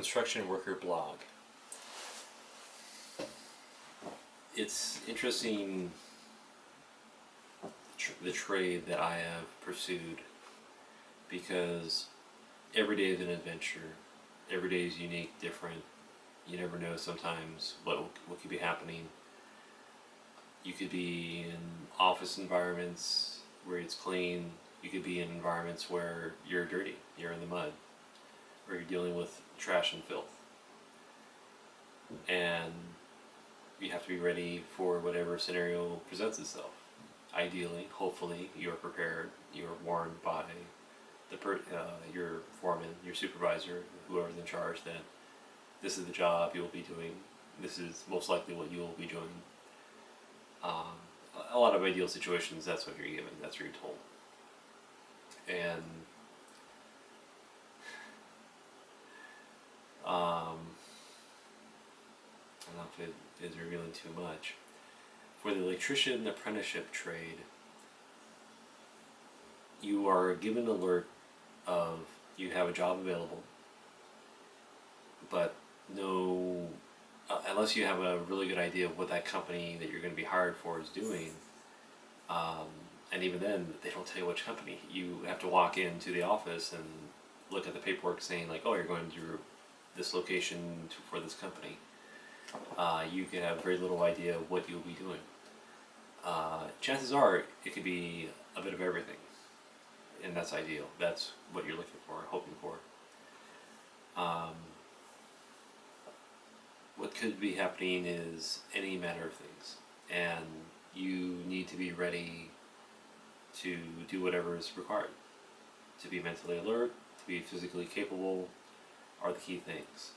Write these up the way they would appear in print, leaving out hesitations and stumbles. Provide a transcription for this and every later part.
construction worker blog. It's interesting the trade that I have pursued, because every day is an adventure. Every day is unique, different. You never know sometimes what could be happening. You could be in office environments where it's clean. You could be in environments where you're dirty, you're in the mud, or you're dealing with trash and filth. And you have to be ready for whatever scenario presents itself. Ideally, hopefully, you're prepared. You're warned by your foreman, your supervisor, whoever's in charge, that this is the job you'll be doing. This is most likely what you will be doing. A lot of ideal situations, that's what you're given. That's what you're told. And I don't know if it is revealing too much. For the electrician apprenticeship trade, you are given an alert of you have a job available, but no, unless you have a really good idea of what that company that you're going to be hired for is doing, and even then, they don't tell you which company. You have to walk into the office and look at the paperwork saying like, oh, you're going to this location for this company. You can have very little idea of what you'll be doing. Chances are it could be a bit of everything, and that's ideal. That's what you're looking for, hoping for. What could be happening is any manner of things, and you need to be ready to do whatever is required. To be mentally alert, to be physically capable are the key things.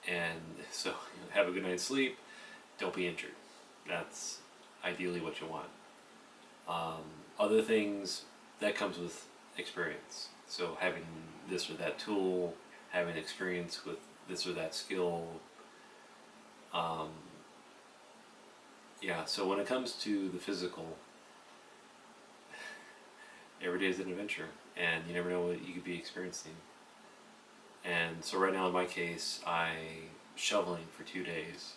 And so have a good night's sleep, don't be injured. That's ideally what you want. Other things, that comes with experience. So having this or that tool, having experience with this or that skill. So when it comes to the physical, every day is an adventure, and you never know what you could be experiencing. And so right now in my case, I'm shoveling for 2 days.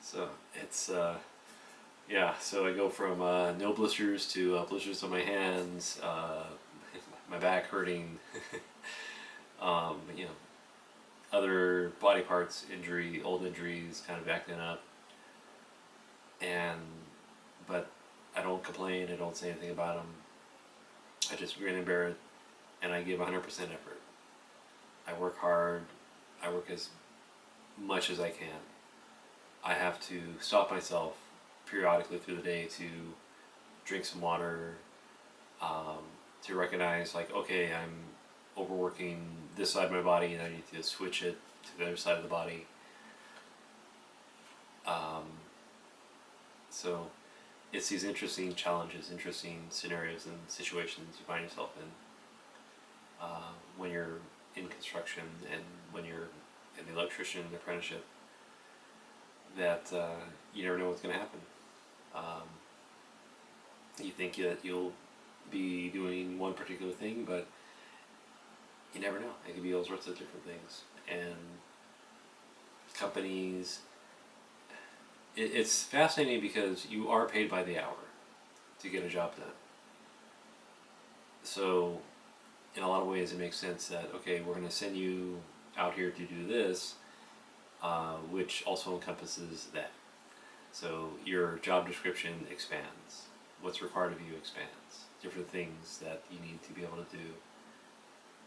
So it's, so I go from no blisters to blisters on my hands, my back hurting, other body parts, old injuries kind of acting up. But I don't complain, I don't say anything about them. I just grin and bear it, and I give 100% effort. I work hard, I work as much as I can. I have to stop myself periodically through the day to drink some water, to recognize like, okay, I'm overworking this side of my body and I need to switch it to the other side of the body. So it's these interesting challenges, interesting scenarios and situations you find yourself in when you're in construction and when you're in the electrician apprenticeship, that you never know what's going to happen. You think that you'll be doing one particular thing, but you never know. It could be all sorts of different things. And companies, it's fascinating because you are paid by the hour to get a job done. So in a lot of ways it makes sense that, okay, we're going to send you out here to do this, which also encompasses that. So your job description expands. What's required of you expands. Different things that you need to be able to do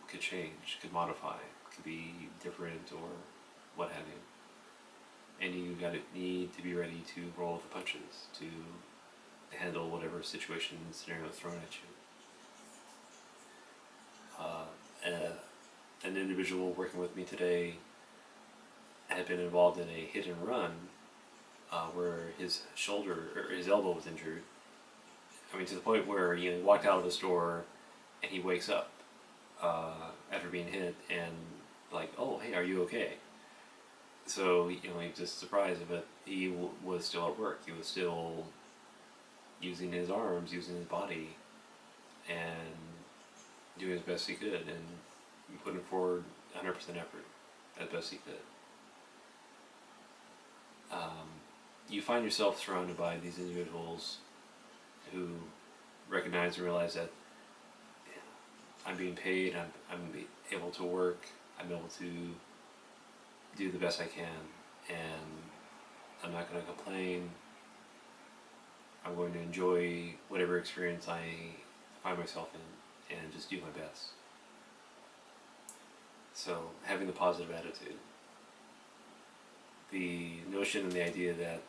could change, could modify, could be different or what have you. And you need to be ready to roll with the punches, to handle whatever situation and scenario is thrown at you. An individual working with me today had been involved in a hit and run where his shoulder or his elbow was injured. I mean, to the point where he walked out of the store and he wakes up after being hit and like, oh, hey, are you okay? So he was just surprised, but he was still at work. He was still using his arms, using his body, and doing as best he could and putting forward 100% effort as best he could. You find yourself surrounded by these individuals who recognize and realize that I'm being paid, I'm able to work, I'm able to do the best I can, and I'm not going to complain. I'm going to enjoy whatever experience I find myself in and just do my best. So having the positive attitude. The notion and the idea that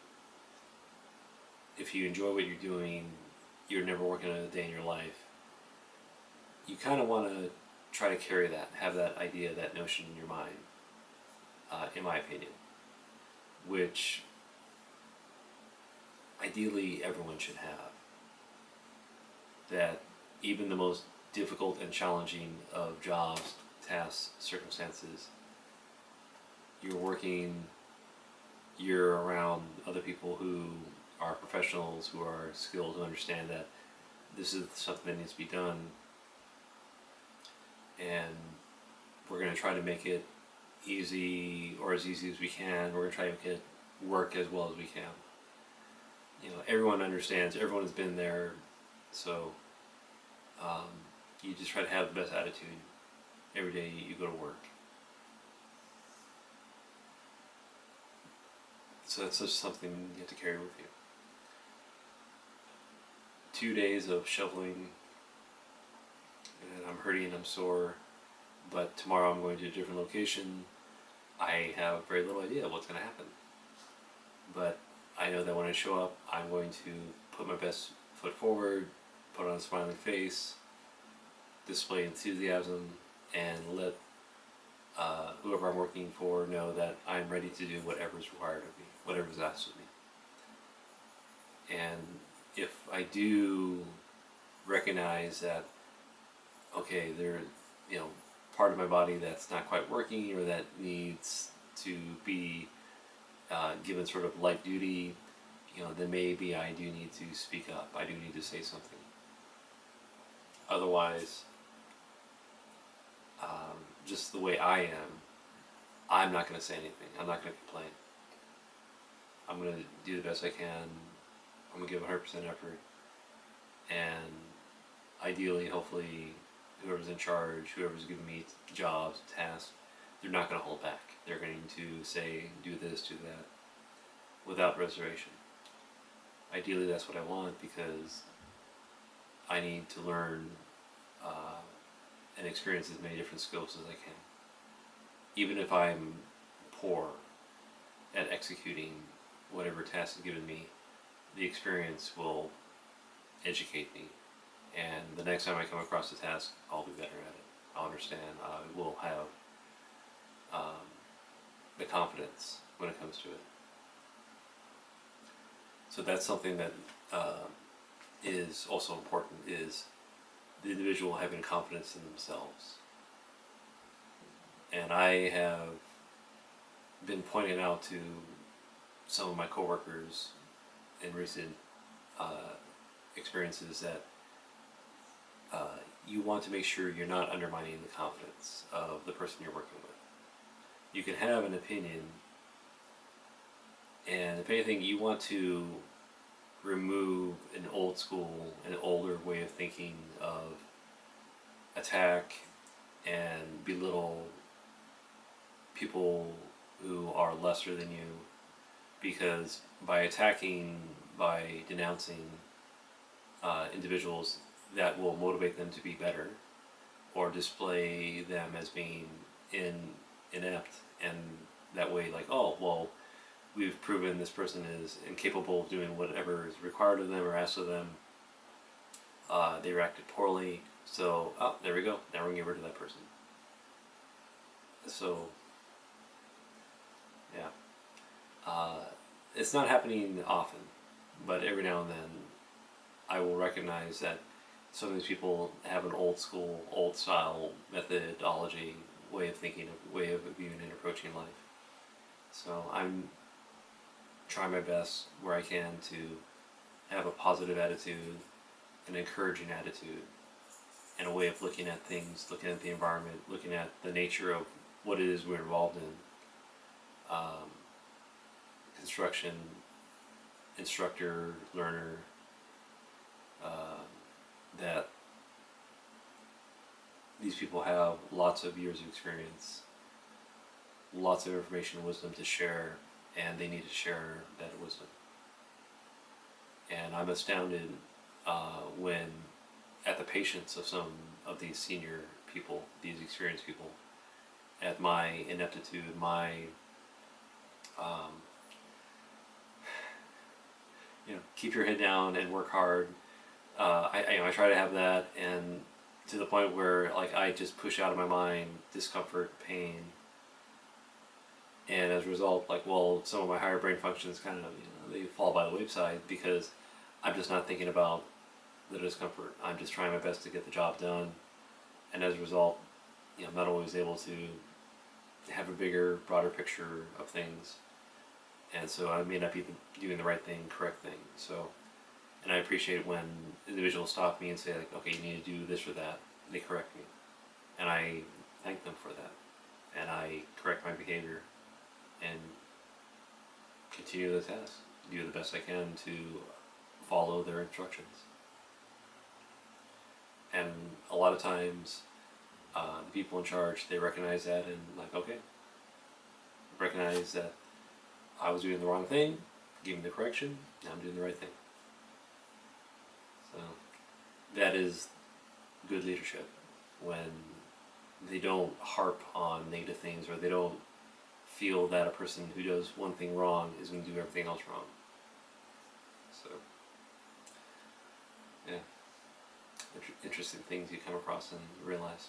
if you enjoy what you're doing, you're never working a day in your life. You kind of want to try to carry that, have that idea, that notion in your mind, in my opinion, which ideally everyone should have. That even the most difficult and challenging of jobs, tasks, circumstances, you're around other people who are professionals, who are skilled, who understand that this is something that needs to be done, and we're going to try to make it easy, or as easy as we can. We're going to try to make it work as well as we can. Everyone understands, everyone has been there, so you just try to have the best attitude every day you go to work. So that's just something you have to carry with you. 2 days of shoveling, and I'm hurting, I'm sore, but tomorrow I'm going to a different location. I have very little idea what's going to happen. But I know that when I show up, I'm going to put my best foot forward, put on a smiling face, display enthusiasm, and let whoever I'm working for know that I'm ready to do whatever is required of me, whatever is asked of me. And if I do recognize that, okay, there, part of my body that's not quite working or that needs to be given sort of light duty, then maybe I do need to speak up. I do need to say something. Otherwise, just the way I am, I'm not going to say anything. I'm not going to complain. I'm going to do the best I can. I'm going to give 100% effort. And ideally, hopefully, whoever's in charge, whoever's giving me jobs, tasks, they're not going to hold back. They're going to say, do this, do that, without reservation. Ideally, that's what I want, because I need to learn and experience as many different skills as I can. Even if I'm poor at executing whatever task is given me, the experience will educate me, and the next time I come across the task, I'll be better at it. I'll understand. I will have the confidence when it comes to it. So that's something that is also important, is the individual having confidence in themselves. And I have been pointing out to some of my coworkers in recent experiences that you want to make sure you're not undermining the confidence of the person you're working with. You can have an opinion, and if anything, you want to remove an old school, an older way of thinking of attack and belittle people who are lesser than you, because by attacking, by denouncing individuals, that will motivate them to be better, or display them as being inept, and that way, like, oh, well, we've proven this person is incapable of doing whatever is required of them or asked of them. They reacted poorly, so, oh, there we go, now we're going to get rid of that person. So, yeah. It's not happening often, but every now and then I will recognize that some of these people have an old school, old style methodology, way of thinking, way of viewing and approaching life. So I'm trying my best where I can to have a positive attitude, an encouraging attitude, and a way of looking at things, looking at the environment, looking at the nature of what it is we're involved in. Construction, instructor, learner, that these people have lots of years of experience, lots of information and wisdom to share, and they need to share that wisdom. And I'm astounded when at the patience of some of these senior people, these experienced people, at my ineptitude, my keep your head down and work hard. I try to have that, and to the point where like I just push out of my mind discomfort, pain, and as a result, like some of my higher brain functions kind of they fall by the wayside because I'm just not thinking about the discomfort. I'm just trying my best to get the job done, and as a result, I'm not always able to have a bigger, broader picture of things, and so I may not be doing the right thing, correct thing. So, and I appreciate when individuals stop me and say like, okay, you need to do this or that. They correct me, and I thank them for that, and I correct my behavior, and continue the task, do the best I can to follow their instructions. And a lot of times, the people in charge, they recognize that and like, okay, recognize that I was doing the wrong thing, give me the correction, now I'm doing the right thing. So that is good leadership, when they don't harp on negative things, or they don't feel that a person who does one thing wrong is going to do everything else wrong. So, yeah, interesting things you come across and realize.